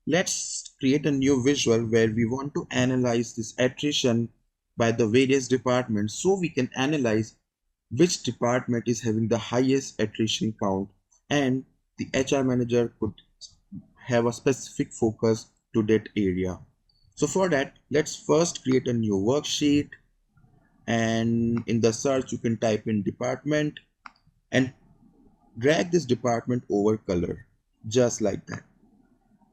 Let's create a new visual where we want to analyze this attrition by the various departments so we can analyze which department is having the highest attrition count, and the HR manager could have a specific focus to that area. So for that, let's first create a new worksheet, and in the search you can type in department and drag this department over color just like that.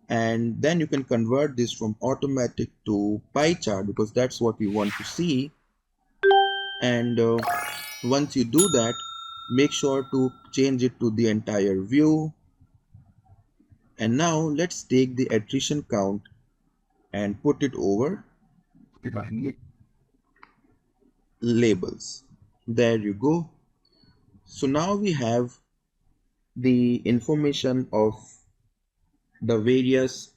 And then you can convert this from automatic to pie chart because that's what we want to see. And once you do that, make sure to change it to the entire view. And now let's take the attrition count and put it over labels. There you go. So now we have the information of the various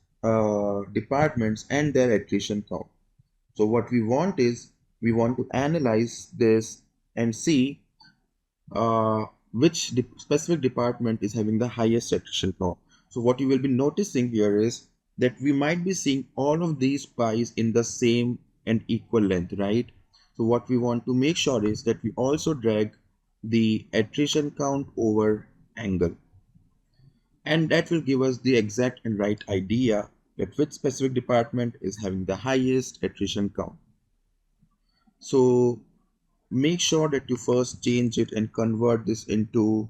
departments and their attrition count. So what we want is we want to analyze this and see which specific department is having the highest attrition count. So what you will be noticing here is that we might be seeing all of these pies in the same and equal length, right? So what we want to make sure is that we also drag the attrition count over angle, and that will give us the exact and right idea that which specific department is having the highest attrition count. So make sure that you first change it and convert this into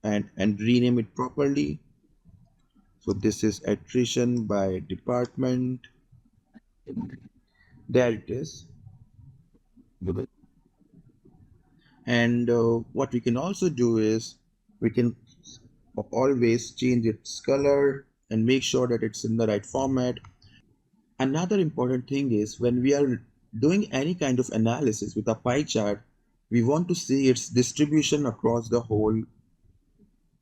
and rename it properly. So this is attrition by department. There it is. And what we can also do is we can always change its color and make sure that it's in the right format. Another important thing is when we are doing any kind of analysis with a pie chart, we want to see its distribution across the whole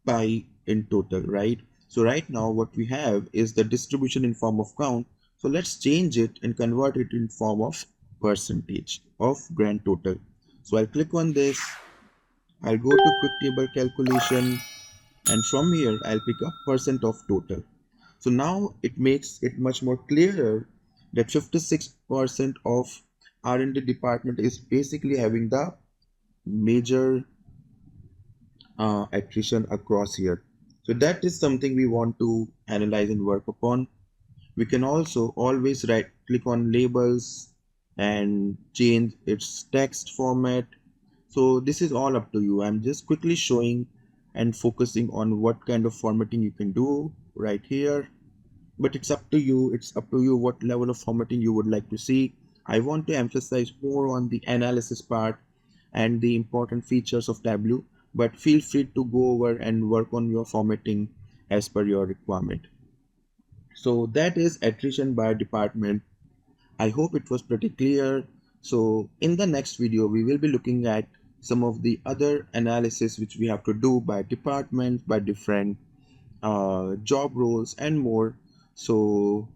pie in total, right? So right now what we have is the distribution in form of count. So let's change it and convert it in form of percentage of grand total. So I'll click on this, I'll go to quick table calculation, and from here I'll pick up percent of total. So now it makes it much more clearer that 56% of R&D department is basically having the major attrition across here. So that is something we want to analyze and work upon. We can also always click on labels and change its text format. So this is all up to you. I'm just quickly showing and focusing on what kind of formatting you can do right here, but it's up to you. It's up to you what level of formatting you would like to see. I want to emphasize more on the analysis part and the important features of Tableau, but feel free to go over and work on your formatting as per your requirement. So that is attrition by department. I hope it was pretty clear. So in the next video, we will be looking at some of the other analysis which we have to do by department, by different job roles and more. So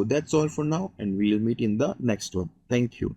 that's all for now, and we'll meet in the next one. Thank you.